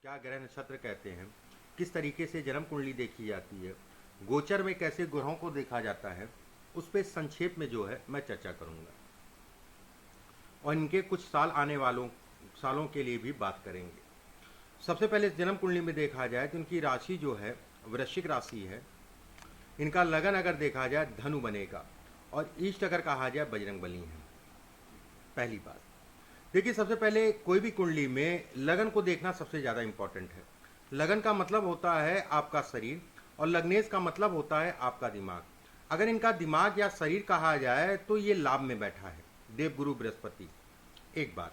क्या ग्रह नक्षत्र कहते हैं, किस तरीके से जन्म कुंडली देखी जाती है, गोचर में कैसे ग्रहों को देखा जाता है, उस पर संक्षेप में जो है मैं चर्चा करूंगा और इनके कुछ साल आने वालों सालों के लिए भी बात करेंगे। सबसे पहले जन्म कुंडली में देखा जाए तो इनकी राशि जो है वृश्चिक राशि है। इनका लगन अगर देखा जाए धनु बनेगा और इष्ट अगर कहा जाए बजरंगबली है। पहली बात देखिए, सबसे पहले कोई भी कुंडली में लगन को देखना सबसे ज़्यादा इंपॉर्टेंट है। लगन का मतलब होता है आपका शरीर और लग्नेश का मतलब होता है आपका दिमाग। अगर इनका दिमाग या शरीर कहा जाए तो ये लाभ में बैठा है, देवगुरु बृहस्पति। एक बार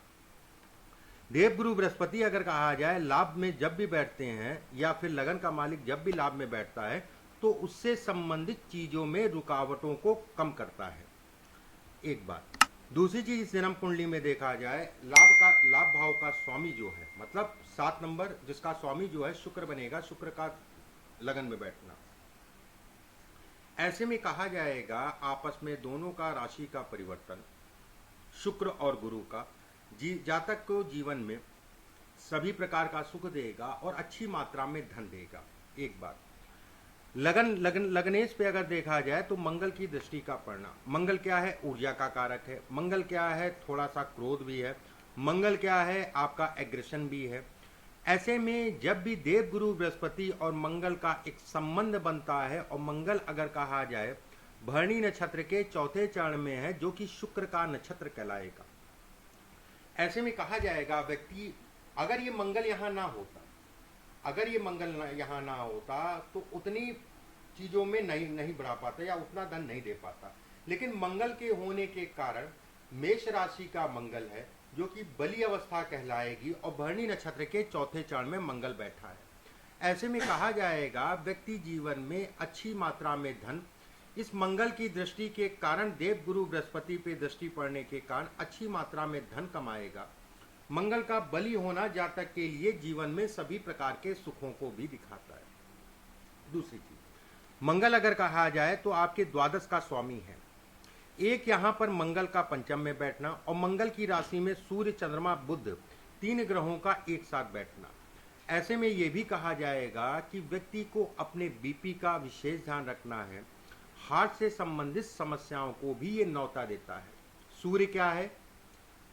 देवगुरु बृहस्पति अगर कहा जाए लाभ में जब भी बैठते हैं या फिर लगन का मालिक जब भी लाभ में बैठता है तो उससे संबंधित चीज़ों में रुकावटों को कम करता है। एक बात। दूसरी चीज इस जन्म कुंडली में देखा जाए लाभ भाव का स्वामी जो है, मतलब 7 नंबर जिसका स्वामी जो है शुक्र बनेगा, शुक्र का लगन में बैठना। ऐसे में कहा जाएगा आपस में दोनों का राशि का परिवर्तन, शुक्र और गुरु का जातक को जीवन में सभी प्रकार का सुख देगा और अच्छी मात्रा में धन देगा। एक बात। लगनेश पे अगर देखा जाए तो मंगल की दृष्टि का पड़ना। मंगल क्या है? ऊर्जा का कारक है। मंगल क्या है? थोड़ा सा क्रोध भी है। मंगल क्या है? आपका एग्रेशन भी है। ऐसे में जब भी देवगुरु बृहस्पति और मंगल का एक संबंध बनता है और मंगल अगर कहा जाए भरणी नक्षत्र के चौथे चरण में है जो कि शुक्र का नक्षत्र कहलाएगा। ऐसे में कहा जाएगा व्यक्ति अगर ये मंगल यहाँ ना होता, अगर ये मंगल यहाँ ना होता तो उतनी चीज़ों में नहीं बढ़ा पाता या उतना धन नहीं दे पाता। लेकिन मंगल के होने के कारण मेष राशि का मंगल है जो कि बली अवस्था कहलाएगी और भरणी नक्षत्र के चौथे चरण में मंगल बैठा है। ऐसे में कहा जाएगा व्यक्ति जीवन में अच्छी मात्रा में धन इस मंगल की दृष्टि के कारण, देवगुरु बृहस्पति पे दृष्टि पड़ने के कारण अच्छी मात्रा में धन कमाएगा। मंगल का बली होना जातक के लिए जीवन में सभी प्रकार के सुखों को भी दिखाता है। दूसरी चीज, मंगल अगर कहा जाए तो आपके द्वादश का स्वामी है। एक यहाँ पर मंगल का पंचम में बैठना और मंगल की राशि में सूर्य, चंद्रमा, बुध 3 ग्रहों का एक साथ बैठना। ऐसे में ये भी कहा जाएगा कि व्यक्ति को अपने बीपी का विशेष ध्यान रखना है। हार्ट से संबंधित समस्याओं को भी ये न्योता देता है। सूर्य क्या है?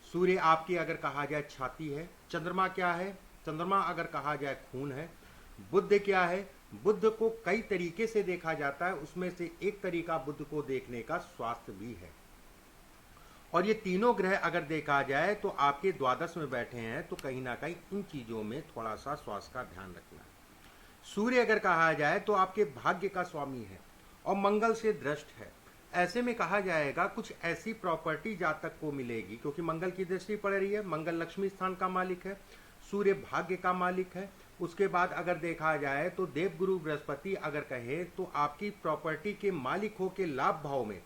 सूर्य आपकी अगर कहा जाए छाती है। चंद्रमा क्या है? चंद्रमा अगर कहा जाए खून है। बुध क्या है? बुध को कई तरीके से देखा जाता है, उसमें से एक तरीका बुध को देखने का स्वास्थ्य भी है। और ये तीनों ग्रह अगर देखा जाए तो आपके द्वादश में बैठे हैं तो कहीं ना कहीं इन चीज़ों में थोड़ा सा स्वास्थ्य का ध्यान रखना है। सूर्य अगर कहा जाए तो आपके भाग्य का स्वामी है और मंगल से दृष्ट है। ऐसे में कहा जाएगा कुछ ऐसी प्रॉपर्टी जातक को मिलेगी क्योंकि मंगल की दृष्टि पड़ रही है। मंगल लक्ष्मी स्थान का मालिक है, सूर्य भाग्य का मालिक है। उसके बाद अगर देखा जाए तो देवगुरु बृहस्पति अगर कहे तो आपकी प्रॉपर्टी के मालिक हो के लाभ भाव में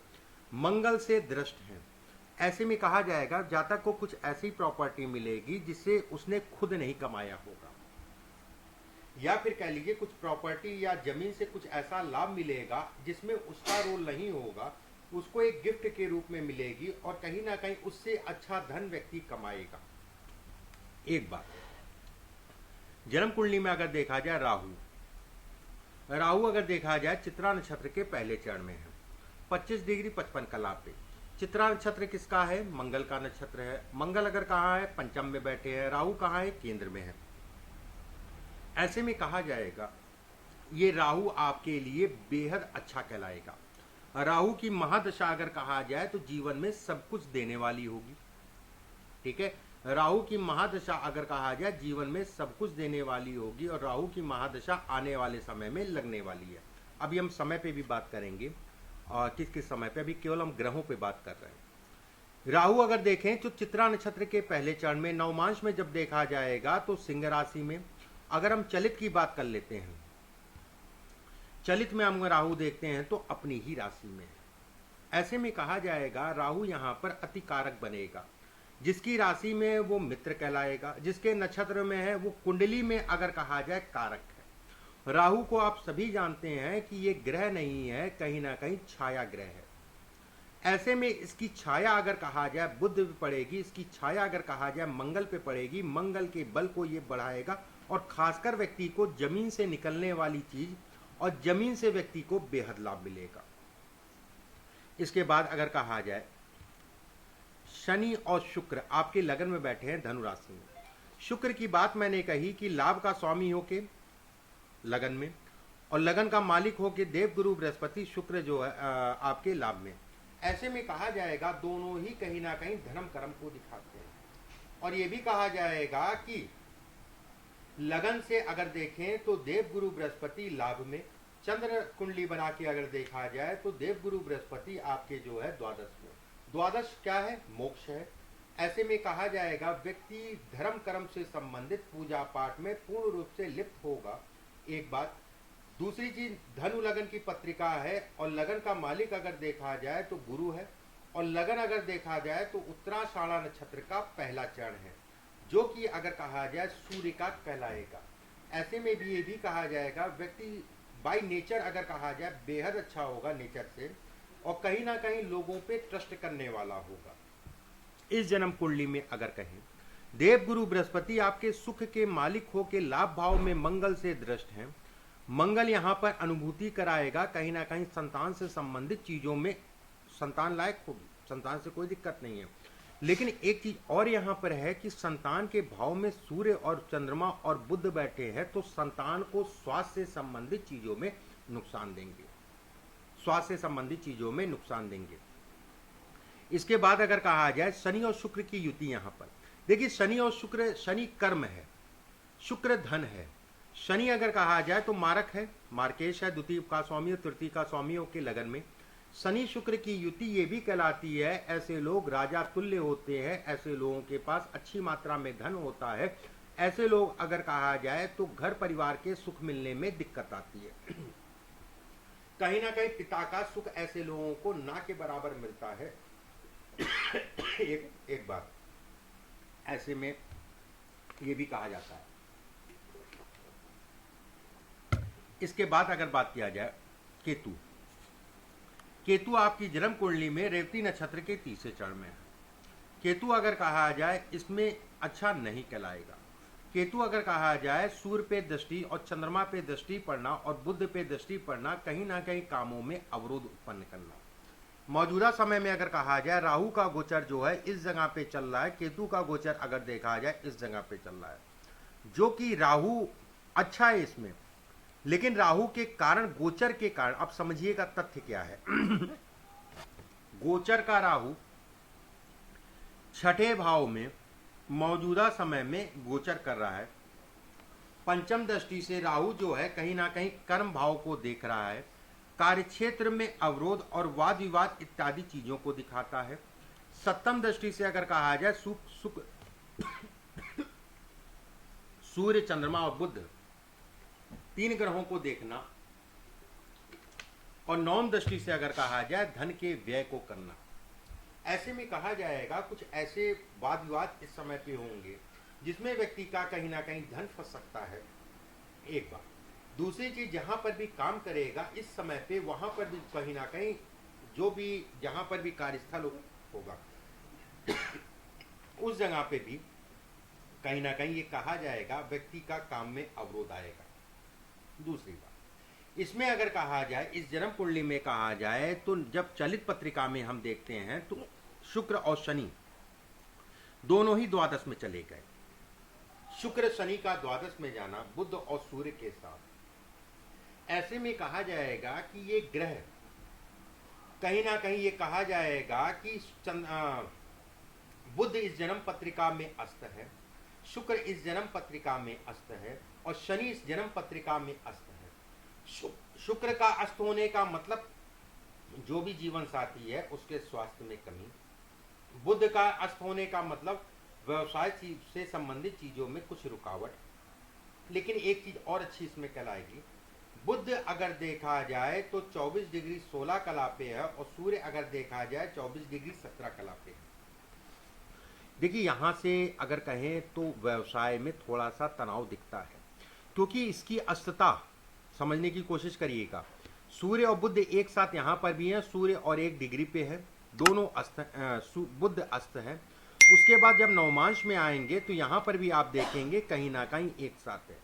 मंगल से दृष्ट हैं। ऐसे में कहा जाएगा जातक को कुछ ऐसी प्रॉपर्टी मिलेगी जिसे उसने खुद नहीं कमाया होगा, या फिर कह लीजिए कुछ प्रॉपर्टी या जमीन से कुछ ऐसा लाभ मिलेगा जिसमें उसका रोल नहीं होगा, उसको एक गिफ्ट के रूप में मिलेगी और कहीं ना कहीं उससे अच्छा धन व्यक्ति कमाएगा। एक बात, जन्म कुंडली में अगर देखा जाए राहु अगर देखा जाए चित्रा नक्षत्र के पहले चरण में है, 25 डिग्री 55 कला पे। चित्रा नक्षत्र किसका है? मंगल का नक्षत्र है। मंगल अगर कहाँ है? पंचम में बैठे हैं। राहु कहाँ है? केंद्र में है। ऐसे में कहा जाएगा ये राहु आपके लिए बेहद अच्छा कहलाएगा। राहु की महादशा अगर कहा जाए तो जीवन में सब कुछ देने वाली होगी। ठीक है, राहु की महादशा अगर कहा जाए जीवन में सब कुछ देने वाली होगी और राहु की महादशा आने वाले समय में लगने वाली है। अभी हम समय पे भी बात करेंगे और किस किस समय पे, अभी केवल हम ग्रहों पे बात कर रहे हैं। राहु अगर देखें तो चित्रा नक्षत्र के पहले चरण में नवमांश में जब देखा जाएगा तो सिंह राशि में। अगर हम चलित की बात कर लेते हैं, चलित में हम राहु देखते हैं तो अपनी ही राशि में है। ऐसे में कहा जाएगा राहु यहाँ पर अति कारक बनेगा। जिसकी राशि में वो मित्र कहलाएगा, जिसके नक्षत्र में है वो कुंडली में अगर कहा जाए कारक है। राहु को आप सभी जानते हैं कि ये ग्रह नहीं है, कहीं ना कहीं छाया ग्रह है। ऐसे में इसकी छाया अगर कहा जाए बुध पे पड़ेगी, इसकी छाया अगर कहा जाए मंगल पे पड़ेगी, मंगल के बल को ये बढ़ाएगा और खासकर व्यक्ति को जमीन से निकलने वाली चीज और जमीन से व्यक्ति को बेहद लाभ मिलेगा। इसके बाद अगर कहा जाए शनि और शुक्र आपके लगन में बैठे हैं धनु राशि में। शुक्र की बात मैंने कही कि लाभ का स्वामी होके लगन में और लगन का मालिक होके देवगुरु बृहस्पति शुक्र जो है आपके लाभ में। ऐसे में कहा जाएगा दोनों ही कहीं ना कहीं धर्म कर्म को दिखाते हैं। और ये भी कहा जाएगा कि लगन से अगर देखें तो देवगुरु बृहस्पति लाभ में, चंद्र कुंडली बना के अगर देखा जाए तो देवगुरु बृहस्पति आपके जो है द्वादश में। द्वादश क्या है? मोक्ष है। ऐसे में कहा जाएगा व्यक्ति धर्म कर्म से संबंधित पूजा पाठ में पूर्ण रूप से लिप्त होगा, एक बात। दूसरी चीज धनु लगन की पत्रिका है और लगन का मालिक अगर देखा जाए तो गुरु है और लगन अगर देखा जाए तो उत्तराषाढ़ा नक्षत्र का पहला चरण है, जो कि अगर कहा जाए सूर्य का कहलाएगा। ऐसे में भी ये भी कहा जाएगा व्यक्ति बाय नेचर अगर कहा जाए बेहद अच्छा होगा नेचर से और कहीं ना कहीं लोगों पे ट्रस्ट करने वाला होगा। इस जन्म कुंडली में अगर कहें देवगुरु बृहस्पति आपके सुख के मालिक हो के लाभ भाव में मंगल से दृष्ट हैं। मंगल यहाँ पर अनुभूति कराएगा, कहीं ना कहीं संतान से संबंधित चीजों में संतान लायक होगी, संतान से कोई दिक्कत नहीं है। लेकिन एक चीज और यहाँ पर है कि संतान के भाव में सूर्य और चंद्रमा और बुध बैठे हैं तो संतान को स्वास्थ्य से संबंधित चीजों में नुकसान देंगे, स्वास्थ्य से संबंधित चीजों में नुकसान देंगे। इसके बाद अगर कहा जाए शनि और शुक्र की युति, यहाँ पर देखिए शनि और शुक्र, शनि कर्म है, शुक्र धन है। शनि अगर कहा जाए तो मारक है, मार्केश है, द्वितीय का स्वामी और तृतीय का स्वामियों के लगन में। शनि शुक्र की युति ये भी कहलाती है ऐसे लोग राजा तुल्य होते हैं, ऐसे लोगों के पास अच्छी मात्रा में धन होता है। ऐसे लोग अगर कहा जाए तो घर परिवार के सुख मिलने में दिक्कत आती है। कहीं ना कहीं पिता का सुख ऐसे लोगों को ना के बराबर मिलता है। एक बात ऐसे में ये भी कहा जाता है। इसके बाद अगर बात किया जाए केतु, केतु आपकी जन्म कुंडली में रेवती नक्षत्र के तीसरे चरण में है। केतु अगर कहा जाए इसमें अच्छा नहीं कहलाएगा। केतु अगर कहा जाए सूर्य पे दृष्टि और चंद्रमा पे दृष्टि पड़ना और बुध पे दृष्टि पड़ना, कहीं ना कहीं कामों में अवरोध उत्पन्न करना। मौजूदा समय में अगर कहा जाए राहु का गोचर जो है इस जगह पे चल रहा है, केतु का गोचर अगर देखा जाए इस जगह पे चल रहा है, जो कि राहु अच्छा है इसमें, लेकिन राहु के कारण, गोचर के कारण, अब समझिएगा तथ्य क्या है। गोचर का राहु छठे भाव में मौजूदा समय में गोचर कर रहा है। पंचम दृष्टि से राहु जो है कहीं ना कहीं कर्म भाव को देख रहा है, कार्यक्षेत्र में अवरोध और वाद विवाद इत्यादि चीजों को दिखाता है। सप्तम दृष्टि से अगर कहा जाए सूर्य, चंद्रमा और बुध तीन ग्रहों को देखना, और नौम दृष्टि से अगर कहा जाए धन के व्यय को करना। ऐसे में कहा जाएगा कुछ ऐसे वाद विवाद इस समय पे होंगे जिसमें व्यक्ति का कहीं ना कहीं धन फंस सकता है, एक बात। दूसरी चीज, जहां पर भी काम करेगा इस समय पे वहां पर भी कहीं ना कहीं जो भी जहां पर भी कार्यस्थल होगा उस जगह पे भी कहीं ना कहीं ये कहा जाएगा व्यक्ति का काम में अवरोध आएगा। दूसरी बात, इसमें अगर कहा जाए इस जन्म कुंडली में कहा जाए तो जब चलित पत्रिका में हम देखते हैं तो शुक्र और शनि दोनों ही द्वादश में चले गए। शुक्र शनि का द्वादश में जाना बुध और सूर्य के साथ, ऐसे में कहा जाएगा कि ये ग्रह कहीं ना कहीं ये कहा जाएगा कि बुध इस जन्म पत्रिका में अस्त है, शुक्र इस जन्म पत्रिका में अस्त है और शनि इस जन्म पत्रिका में अस्त है। शुक्र का अस्त होने का मतलब जो भी जीवन साथी है उसके स्वास्थ्य में कमी, बुध का अस्त होने का मतलब व्यवसाय से संबंधित चीजों में कुछ रुकावट। लेकिन एक चीज और अच्छी इसमें कहलाएगी, बुध अगर देखा जाए तो 24 डिग्री 16 कला पे है और सूर्य अगर देखा जाए 24 डिग्री 17 कला पे है। देखिए यहां से अगर कहें तो व्यवसाय में थोड़ा सा तनाव दिखता है, क्योंकि इसकी अस्तता समझने की कोशिश करिएगा। सूर्य और बुध एक साथ यहाँ पर भी हैं, सूर्य और 1 डिग्री पे है, दोनों अस्त, बुध अस्त है, उसके बाद जब नवमांश में आएंगे तो यहाँ पर भी आप देखेंगे कहीं ना कहीं एक साथ है।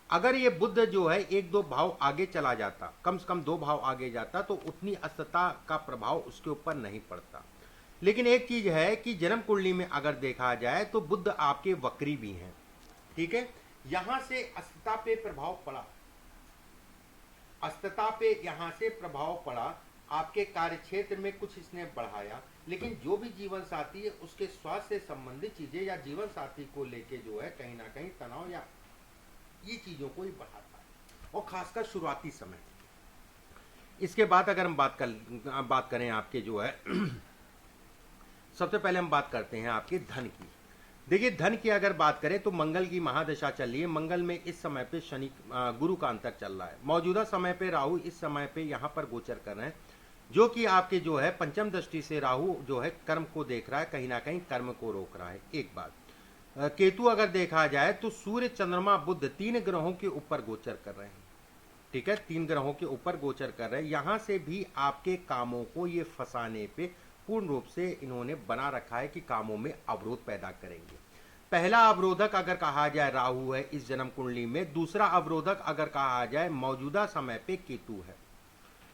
अगर ये बुध जो है एक दो भाव आगे चला जाता, कम से कम दो भाव आगे जाता, तो उतनी अस्तता का प्रभाव उसके ऊपर नहीं पड़ता। लेकिन एक चीज है कि जन्म कुंडली में अगर देखा जाए तो बुध आपके वक्री भी हैं, ठीक है। यहां से अस्तता पे प्रभाव पड़ा, अस्तता पे यहां से प्रभाव पड़ा, आपके कार्य क्षेत्र में कुछ इसने बढ़ाया, लेकिन जो भी जीवन साथी है उसके स्वास्थ्य से संबंधित चीजें या जीवन साथी को लेके जो है कहीं ना कहीं तनाव या ये चीजों को ही बढ़ाता है, और खासकर शुरुआती समय। इसके बाद अगर हम बात करें आपके जो है सबसे पहले हम बात करते हैं आपके धन की। देखिए धन की अगर बात करें तो मंगल की महादशा चल रही है। मंगल में इस समय पे शनि गुरु का अंतर चल रहा है। मौजूदा समय पे राहु इस समय पे यहाँ पर गोचर कर रहे हैं, जो कि आपके जो है पंचम दृष्टि से राहु जो है कर्म को देख रहा है, कहीं ना कहीं कर्म को रोक रहा है। एक बात केतु अगर देखा जाए तो सूर्य चंद्रमा बुध तीन ग्रहों के ऊपर गोचर कर रहे हैं, ठीक है, तीन ग्रहों के ऊपर गोचर कर रहे हैं। यहां से भी आपके कामों को ये फंसाने पे पूर्ण रूप से इन्होंने बना रखा है कि कामों में अवरोध पैदा करेंगे। पहला अवरोधक अगर कहा जाए राहु है इस जन्म कुंडली में, दूसरा अवरोधक अगर कहा जाए मौजूदा समय पे केतु है।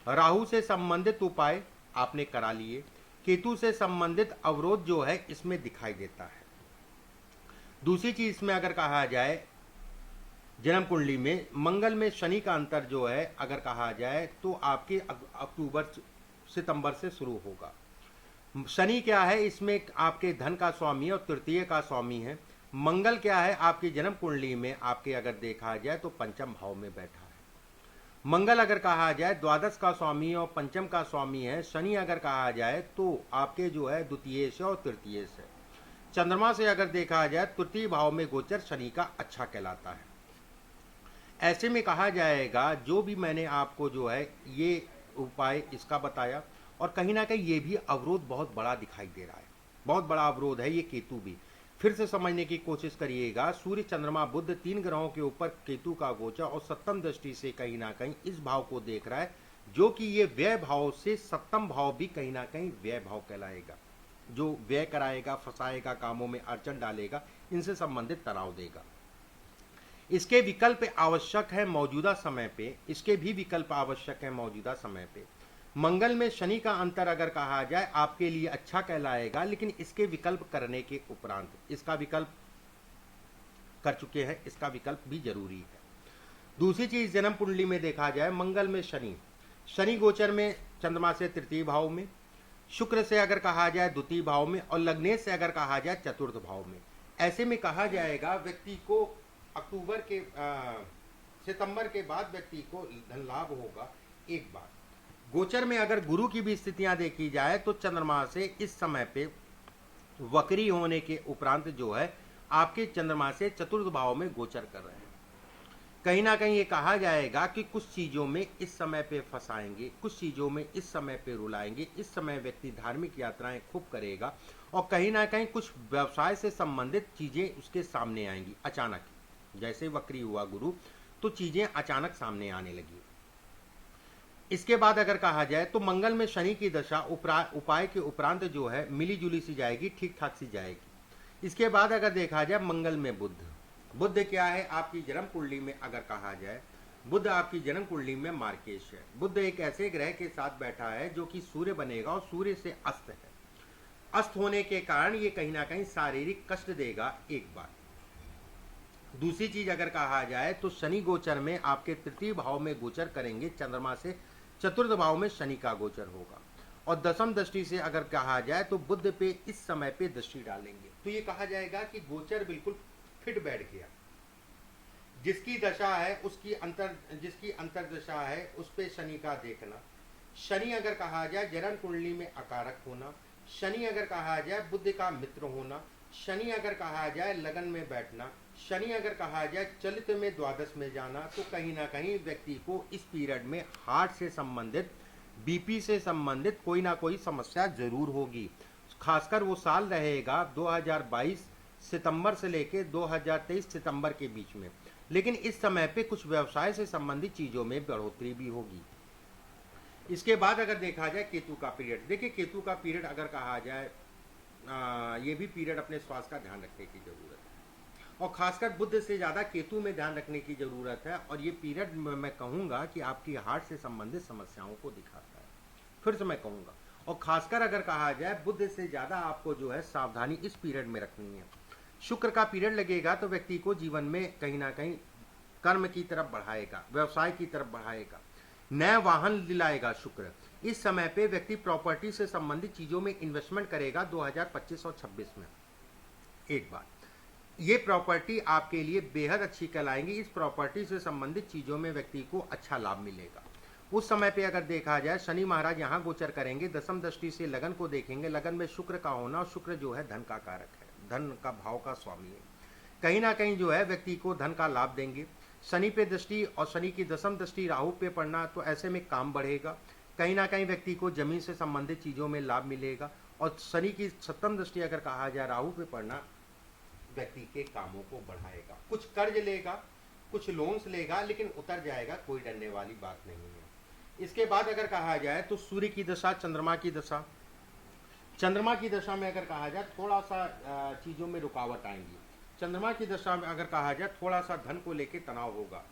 राहु से संबंधित उपाय आपने करा लिए, केतु से संबंधित अवरोध जो है इसमें दिखाई देता है। दूसरी चीज इसमें अगर कहा जाए जन्म कुंडली में मंगल में शनि का अंतर जो है अगर कहा जाए तो आपके अक्टूबर सितंबर से शुरू होगा। शनि क्या है, इसमें आपके धन का स्वामी और तृतीय का स्वामी है। मंगल क्या है, आपकी जन्म कुंडली में आपके अगर देखा जाए तो पंचम भाव में बैठा है। मंगल अगर कहा जाए द्वादश का स्वामी और पंचम का स्वामी है। शनि अगर कहा जाए तो आपके जो है द्वितीय से और तृतीय से। चंद्रमा से अगर देखा जाए तृतीय भाव में गोचर शनि का अच्छा कहलाता है। ऐसे में कहा जाएगा जो भी मैंने आपको जो है ये उपाय इसका बताया, और कहीं ना कहीं ये भी अवरोध बहुत बड़ा दिखाई दे रहा है, बहुत बड़ा अवरोध है ये केतु भी। फिर से समझने की कोशिश करिएगा, सूर्य चंद्रमा बुध तीन ग्रहों के ऊपर केतु का गोचर और सप्तम दृष्टि से कहीं ना कहीं इस भाव को देख रहा है, जो कि ये व्यय भाव से सप्तम भाव भी कहीं ना कहीं व्यय भाव कहलाएगा, जो व्यय कराएगा, फंसाएगा, कामों में अड़चन डालेगा, इनसे संबंधित तनाव देगा। इसके विकल्प आवश्यक है मौजूदा समय पे, इसके भी विकल्प आवश्यक है मौजूदा समय पे। मंगल में शनि का अंतर अगर कहा जाए आपके लिए अच्छा कहलाएगा, लेकिन इसके विकल्प करने के उपरांत, इसका विकल्प कर चुके हैं, इसका विकल्प भी जरूरी है। दूसरी चीज जन्म कुंडली में देखा जाए मंगल में शनि गोचर में चंद्रमा से तृतीय भाव में, शुक्र से अगर कहा जाए द्वितीय भाव में, और लग्नेश से अगर कहा जाए चतुर्थ भाव में। ऐसे में कहा जाएगा व्यक्ति को अक्टूबर के सितंबर के बाद व्यक्ति को धन लाभ होगा। एक बात गोचर में अगर गुरु की भी स्थितियां देखी जाए तो चंद्रमा से इस समय पे वक्री होने के उपरांत जो है आपके चंद्रमा से चतुर्थ भाव में गोचर कर रहे हैं। कहीं ना कहीं ये कहा जाएगा कि कुछ चीज़ों में इस समय पे फंसाएंगे, कुछ चीज़ों में इस समय पे रुलाएंगे। इस समय व्यक्ति धार्मिक यात्राएं खूब करेगा, और कहीं ना कहीं कुछ व्यवसाय से संबंधित चीज़ें उसके सामने आएंगी अचानक। जैसे वक्री हुआ गुरु तो चीज़ें अचानक सामने आने लगी। इसके बाद अगर कहा जाए तो मंगल में शनि की दशा उपाय के उपरांत जो है मिली जुली सी जाएगी, ठीक ठाक सी जाएगी। इसके बाद अगर देखा जाए मंगल में बुध क्या है आपकी जन्म कुंडली में अगर कहा जाए, बुध आपकी जन्म कुंडली में मार्केश है। बुध एक ऐसे ग्रह के साथ बैठा है जो कि सूर्य बनेगा और सूर्य से अस्त है। अस्त होने के कारण ये कहीं ना कहीं शारीरिक कष्ट देगा। एक बात दूसरी चीज अगर कहा जाए तो शनि गोचर में आपके तृतीय भाव में गोचर करेंगे, चंद्रमा से चतुर्थ भाव में शनि का गोचर होगा, और दसम दृष्टि से अगर कहा जाए तो बुध पे इस समय पे दृष्टि डालेंगे। तो ये कहा जाएगा कि गोचर बिल्कुल फिट बैठ गया। जिसकी दशा है जिसकी अंतर दशा है उस पे शनि का देखना। शनि अगर कहा जाए जन्म कुंडली में अकारक होना, शनि अगर कहा जाए बुध का मित्र होना, शनि अगर कहा जाए लगन में बैठना, शनि अगर कहा जाए चलित में द्वादश में जाना, तो कहीं ना कहीं व्यक्ति को इस पीरियड में हार्ट से संबंधित, बीपी से संबंधित कोई ना कोई समस्या जरूर होगी। खासकर वो साल रहेगा 2022 सितंबर से लेकर 2023 सितंबर के बीच में, लेकिन इस समय पे कुछ व्यवसाय से संबंधित चीज़ों में बढ़ोतरी भी होगी। इसके बाद अगर देखा जाए केतु का पीरियड, देखिए केतु का पीरियड अगर कहा जाए ये भी पीरियड अपने स्वास्थ्य का ध्यान रखने की ज़रूरत है, और खासकर बुध से ज़्यादा केतु में ध्यान रखने की ज़रूरत है। और ये पीरियड मैं कहूँगा कि आपकी हार्ट से संबंधित समस्याओं को दिखाता है, फिर से मैं कहूँगा। और खासकर अगर कहा जाए बुध से ज़्यादा आपको जो है सावधानी इस पीरियड में रखनी है। शुक्र का पीरियड लगेगा तो व्यक्ति को जीवन में कहीं ना कहीं कर्म की तरफ बढ़ाएगा, व्यवसाय की तरफ बढ़ाएगा, नया वाहन दिलाएगा शुक्र। इस समय पे व्यक्ति प्रॉपर्टी से संबंधित चीज़ों में इन्वेस्टमेंट करेगा 2025 और 26 में। एक बात, ये प्रॉपर्टी आपके लिए बेहद अच्छी कहलाएंगी। इस प्रॉपर्टी से संबंधित चीज़ों में व्यक्ति को अच्छा लाभ मिलेगा। उस समय पे अगर देखा जाए शनि महाराज यहाँ गोचर करेंगे, दसम दृष्टि से लगन को देखेंगे। लगन में शुक्र का होना, और शुक्र जो है धन का कारक है, धन का भाव का स्वामी है, कहीं ना कहीं जो है व्यक्ति को धन का लाभ देंगे। शनि पे दृष्टि और शनि की दसम दृष्टि राहु पे पड़ना, तो ऐसे में काम बढ़ेगा, कहीं ना कहीं व्यक्ति को जमीन से संबंधित चीज़ों में लाभ मिलेगा। और शनि की सप्तम दृष्टि अगर कहा जाए राहु पे पड़ना, व्यक्ति के कामों को बढ़ाएगा। कुछ कर्ज लेगा, कुछ लोन्स लेगा, लेकिन उतर जाएगा, कोई डरने वाली बात नहीं है। इसके बाद अगर कहा जाए तो सूर्य की दशा, चंद्रमा की दशा। चंद्रमा की दशा में अगर कहा जाए थोड़ा सा चीज़ों में रुकावट आएंगी। चंद्रमा की दशा में अगर कहा जाए थोड़ा सा धन को लेकर तनाव होगा।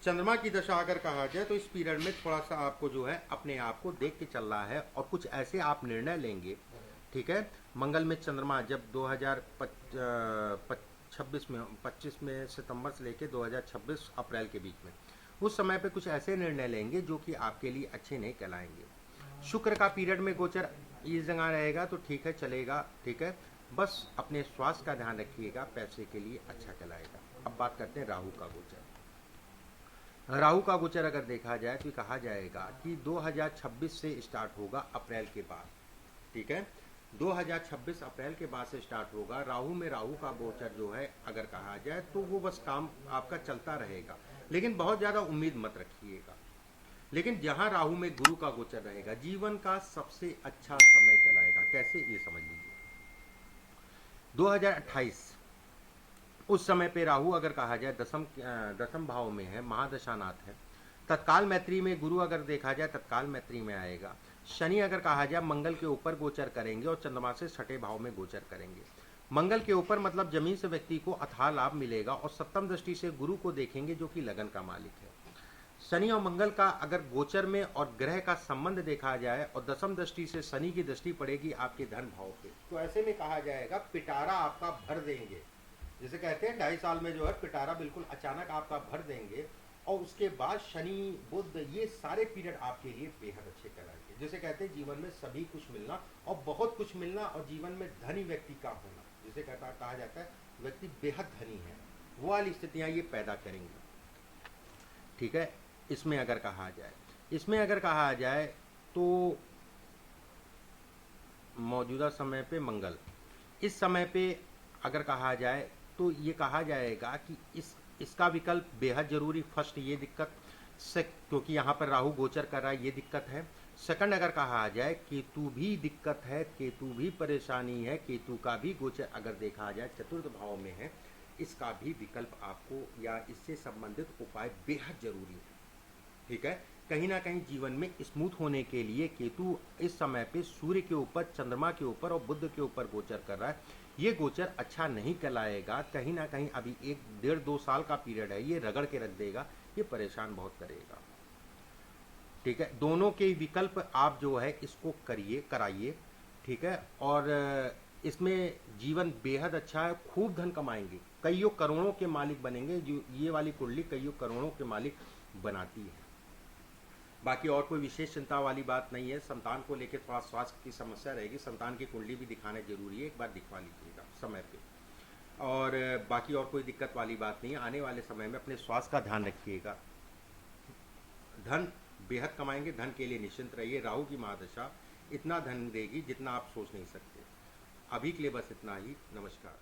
चंद्रमा की दशा अगर कहा जाए तो इस पीरियड में थोड़ा सा आपको जो है अपने आप को देख के चलना है, और कुछ ऐसे आप निर्णय लेंगे, ठीक है। मंगल में चंद्रमा जब 2025 में सितंबर से लेकर 2026 अप्रैल के बीच में, उस समय पे कुछ ऐसे निर्णय लेंगे जो कि आपके लिए अच्छे नहीं कहलाएंगे। शुक्र का पीरियड में गोचर इस जगह रहेगा तो ठीक है, चलेगा, ठीक है। बस अपने स्वास्थ्य का ध्यान रखिएगा, पैसे के लिए अच्छा कहलाएगा। अब बात करते हैं राहु का गोचर। राहु का गोचर अगर देखा जाए तो कहा जाएगा कि 2026 से स्टार्ट होगा, अप्रैल के बाद, ठीक है। 2026 अप्रैल के बाद से स्टार्ट होगा। राहु में राहु का गोचर जो है अगर कहा जाए तो वो बस काम आपका चलता रहेगा, लेकिन बहुत ज़्यादा उम्मीद मत रखिएगा। लेकिन जहाँ राहु में गुरु का गोचर रहेगा, जीवन का सबसे अच्छा समय कहलाएगा। कैसे, ये समझ लीजिए। 2028 उस समय पे राहु अगर कहा जाए दसम भाव में है, महादशानाथ है। तत्काल मैत्री में गुरु अगर देखा जाए तत्काल मैत्री में आएगा। शनि अगर कहा जाए मंगल के ऊपर गोचर करेंगे और चंद्रमा से छठे भाव में गोचर करेंगे। मंगल के ऊपर मतलब जमीन से व्यक्ति को अथाह लाभ मिलेगा, और सप्तम दृष्टि से गुरु को देखेंगे जो कि लगन का मालिक है। शनि और मंगल का अगर गोचर में और ग्रह का संबंध देखा जाए और दसम दृष्टि से शनि की दृष्टि पड़ेगी आपके धन भाव पे, तो ऐसे में कहा जाएगा पिटारा आपका भर देंगे। जैसे कहते हैं 2.5 साल में जो है पिटारा बिल्कुल अचानक आपका भर देंगे। और उसके बाद शनि बुध ये सारे पीरियड आपके लिए बेहद अच्छे कहलाएंगे। जैसे कहते हैं जीवन में सभी कुछ मिलना और बहुत कुछ मिलना, और जीवन में धनी व्यक्ति का होना, जिसे कहा जाता है व्यक्ति बेहद धनी है, वो वाली स्थितियाँ ये पैदा करेंगे, ठीक है। इसमें अगर कहा जाए तो मौजूदा समय पे मंगल, इस समय पे अगर कहा जाए तो ये कहा जाएगा कि इसका विकल्प बेहद जरूरी। फर्स्ट ये दिक्कत से, क्योंकि यहाँ पर राहु गोचर कर रहा है, ये दिक्कत है। सेकंड अगर कहा जाए केतु भी दिक्कत है, केतु भी परेशानी है, केतु का भी गोचर अगर देखा जाए चतुर्थ भाव में है, इसका भी विकल्प आपको या इससे संबंधित उपाय बेहद जरूरी है, ठीक है। कहीं ना कहीं जीवन में स्मूथ होने के लिए केतु इस समय पे सूर्य के ऊपर, चंद्रमा के ऊपर और बुध के ऊपर गोचर कर रहा है। ये गोचर अच्छा नहीं कहलाएगा। कहीं ना कहीं अभी 1-1.5-2 साल का पीरियड है, ये रगड़ के रख देगा, ये परेशान बहुत करेगा, ठीक है। दोनों के विकल्प आप जो है इसको कराइए, ठीक है। और इसमें जीवन बेहद अच्छा है, खूब धन कमाएंगे, कईयों करोड़ों के मालिक बनेंगे। जो ये वाली कुंडली कईयों करोड़ों के मालिक बनाती है। बाकी और कोई विशेष चिंता वाली बात नहीं है। संतान को लेकर थोड़ा स्वास्थ्य की समस्या रहेगी, संतान की कुंडली भी दिखाना जरूरी है, एक बार दिखवा लीजिएगा समय पे। और बाकी और कोई दिक्कत वाली बात नहीं है। आने वाले समय में अपने स्वास्थ्य का ध्यान रखिएगा। धन बेहद कमाएंगे, धन के लिए निश्चिंत रहिए। राहु की महादशा इतना धन देगी जितना आप सोच नहीं सकते। अभी के लिए बस इतना ही। नमस्कार।